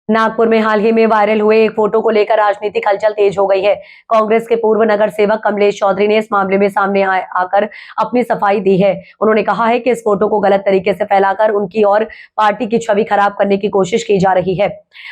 नागपुर में हाल ही में वायरल हुए एक फोटो को लेकर राजनीतिक हलचल तेज हो गई है। कांग्रेस के पूर्व नगर सेवक कमलेश चौधरी ने इस मामले में सामने आकर अपनी सफाई दी है। उन्होंने कहा है कि इस फोटो को गलत तरीके से फैलाकर उनकी और पार्टी की छवि खराब करने की कोशिश की जा रही है।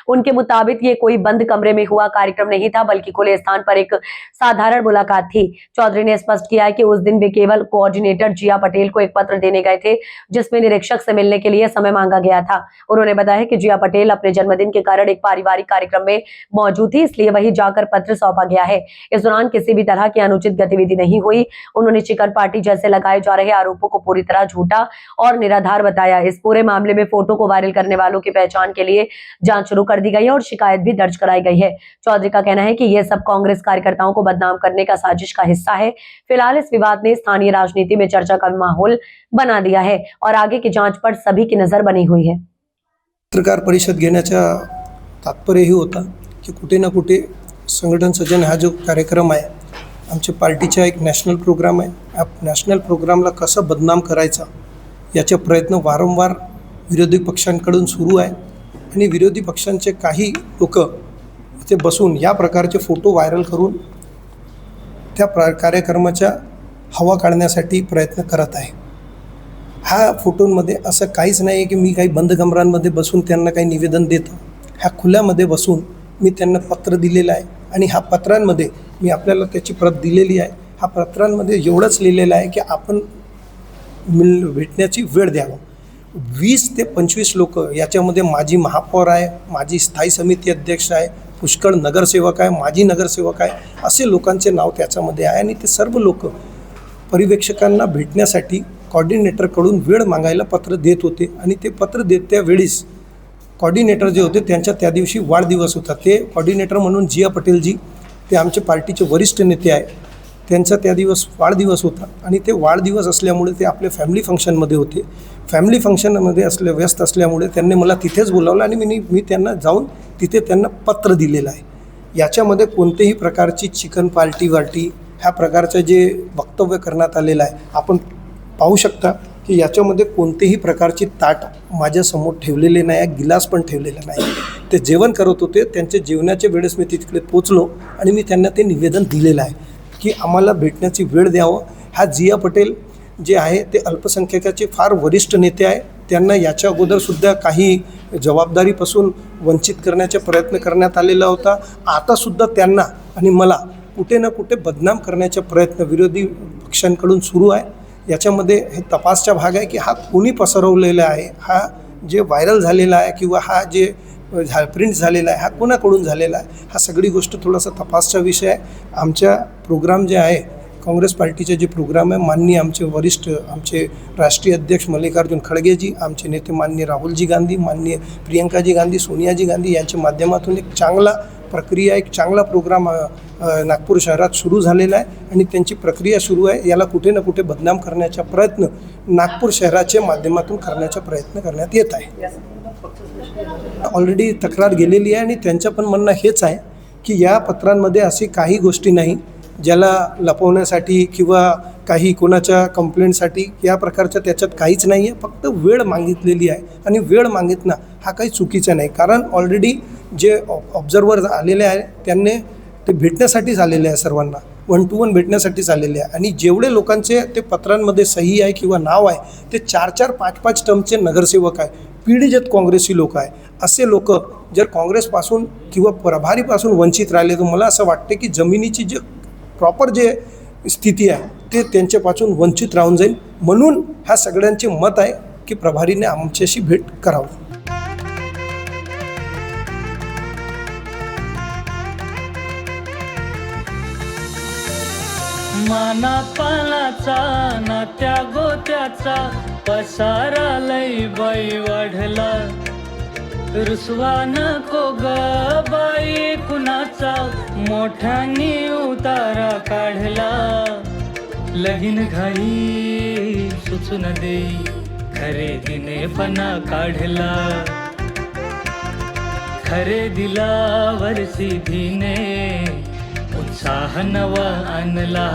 उनके मुताबिक ये कोई बंद कमरे में हुआ कार्यक्रम नहीं था, बल्कि खुले स्थान पर एक साधारण मुलाकात थी। चौधरी ने स्पष्ट किया है कि उस दिन वे केवल कोऑर्डिनेटर जिया पटेल को एक पत्र देने गए थे, जिसमें निरीक्षक से मिलने के लिए समय मांगा गया था। उन्होंने बताया कि जिया पटेल अपने जन्मदिन के कारण एक पारिवारिक कार्यक्रम में मौजूद थी, इसलिए वही जाकर पत्र सौंपा गया है। इस दौरान किसी भी तरह की अनुचित गतिविधि नहीं हुई। उन्होंने चिकन पार्टी जैसे लगाए जा रहे आरोपों को पूरी तरह झूठा और निराधार बताया। इस पूरे मामले में फोटो को वायरल करने वालों की पहचान के लिए जांच शुरू कर दी गई है और शिकायत भी दर्ज कराई गई है। चौधरी का कहना है कि यह सब कांग्रेस कार्यकर्ताओं को बदनाम करने का साजिश का हिस्सा है। फिलहाल इस विवाद ने स्थानीय राजनीति में चर्चा का माहौल बना दिया है और आगे की जांच पर सभी की नजर बनी हुई है। पत्रकार परिषद घेण्याचा तात्पर्य ही होता की कुठे ना कुठे संघटन सजन हा जो कार्यक्रम आहे आमच्या पार्टीचा एक नॅशनल प्रोग्राम आहे। या नॅशनल प्रोग्रामला कसं बदनाम करायचा याचे प्रयत्न वारंवार विरोधी पक्षांकडून सुरू आहे आणि विरोधी पक्षांचे काही लोक इथे बसून या प्रकारचे फोटो व्हायरल करून त्या कार्यक्रमाच्या हवा काढण्यासाठी प्रयत्न करत आहे। हा फोटोंमध्ये असं काहीच नाही की मी काही बंद कमरांमध्ये बसून त्यांना काही निवेदन देतो। ह्या खुल्यामध्ये बसून मी त्यांना पत्र दिलेलं आहे आणि ह्या पत्रांमध्ये मी आपल्याला त्याची प्रत दिलेली आहे। ह्या पत्रांमध्ये एवढंच लिहिलेलं आहे की आपण भेटण्याची वेळ द्यावा। 20 ते 25 लोक याच्यामध्ये माजी महापौर आहे, माजी स्थायी समिती अध्यक्ष आहे, पुष्कळ नगरसेवक आहे, माजी नगरसेवक आहे, असे लोकांचे नाव त्याच्यामध्ये आहे आणि ते सर्व लोक पर्यवेक्षकांना भेटण्यासाठी कोऑर्डिनेटरकडून वेळ मागायला पत्र देत होते आणि ते पत्र देत त्यावेळीस कोऑर्डिनेटर जे होते त्यांच्या त्या दिवशी वाढदिवस होता। ते कोऑर्डिनेटर म्हणून जिया पटेलजी ते आमचे पार्टीचे वरिष्ठ नेते आहे, त्यांचा त्या दिवस वाढदिवस होता आणि ते वाढदिवस असल्यामुळे ते आपल्या फॅमिली फंक्शनमध्ये होते। फॅमिली फंक्शनमध्ये व्यस्त असल्यामुळे त्यांनी मला तिथेच बोलावलं आणि मी त्यांना जाऊन तिथे त्यांना पत्र दिलेलं आहे। याच्यामध्ये कोणतेही प्रकारची चिकन पार्टी ह्या प्रकारचं जे वक्तव्य करण्यात आलेलं आहे आपण पाहू शकता की याच्यामध्ये कोणतेही प्रकारची ताट माझ्यासमोर ठेवलेले नाही, गिलास पण ठेवलेला नाही। ते जेवण करत होते, त्यांच्या जेवणाच्या वेळेस मी तिकडे पोचलो आणि मी त्यांना ते निवेदन दिलेलं आहे की आम्हाला भेटण्याची वेळ द्यावं। हा जिया पटेल जे आहे ते अल्पसंख्याकाचे फार वरिष्ठ नेते आहे। त्यांना याच्या अगोदरसुद्धा काही जबाबदारीपासून वंचित करण्याचा प्रयत्न करण्यात आलेला होता। आतासुद्धा त्यांना आणि मला कुठे ना कुठे बदनाम करण्याचा प्रयत्न विरोधी पक्षांकडून सुरू आहे। याच्यामध्ये हे तपासचा भाग आहे की हा कोणी पसरवलेला आहे, हा जे व्हायरल झालेला आहे किंवा हा जे प्रिंट झालेला आहे हा कोणाकडून झालेला आहे, हा सगळी गोष्ट थोडासा तपासचा विषय आहे। आमच्या प्रोग्राम जे आहे काँग्रेस पार्टीचे जे प्रोग्राम आहे माननीय आमचे वरिष्ठ आमचे राष्ट्रीय अध्यक्ष मल्लिकार्जुन खड़गेजी, आमचे नेते माननीय राहुलजी गांधी, माननीय प्रियंकाजी गांधी, सोनियाजी गांधी यांच्या माध्यमातून एक चांगला प्रक्रिया एक चांगला प्रोग्राम नागपूर शहरात सुरू झालेला आहे आणि त्यांची प्रक्रिया सुरू आहे। याला कुठे ना कुठे बदनाम करण्याचा प्रयत्न नागपूर शहराच्या माध्यमातून करण्याचा प्रयत्न करण्यात येत आहे। ऑलरेडी तक्रार गेलेली आहे आणि त्यांचं पण म्हणणं हेच आहे की या पत्रांमध्ये अशी काही गोष्टी नाही ज्याला लपवण्यासाठी किंवा काही कोणाच्या कंप्लेंटसाठी या प्रकारचं त्याच्यात काहीच नाही आहे। फक्त वेळ मागितलेली आहे आणि वेळ मागितणं हा काही चुकीचा नाही, कारण ऑलरेडी जे ऑब्झर्वर आलेले आहे त्यांनी ते भेटण्यासाठीच आलेले आहे, सर्वांना 1 to 1 भेटण्यासाठीच आलेले आहे आणि जेवढे लोकांचे ते पत्रांमध्ये सही आहे किंवा नाव आहे ते 4-4, 5-5 टर्मचे नगरसेवक आहे, पीडित काँग्रेसी लोक आहे। असे लोक जर काँग्रेसपासून किंवा प्रभारीपासून वंचित राहिले तर मला असं वाटते की जमिनीची जे प्रॉपर जे स्थिती आहे ते त्यांच्यापासून वंचित राहून जाईल। म्हणून ह्या सगळ्यांचे मत आहे की प्रभारीने आमच्याशी भेट करावी। माना पानाचा ना त्या गोत्याचा पसारा लई बाई वाढला। रुसवा नको ग बाई कुणाचा मोठ्यानी उतारा काढला। लगीन घाई सुचून देई खरेदीने पणा काढला। खरेदीला वर्षीधीने उत्साह नवा आणला।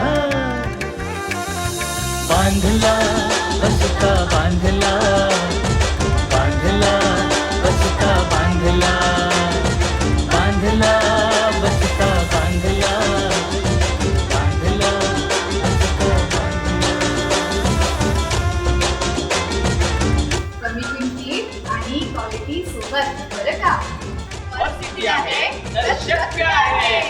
बांधला बसका बांधला, बांधला बसका बांधला। बरं का? स्थिती आहे तर शक्य आहे.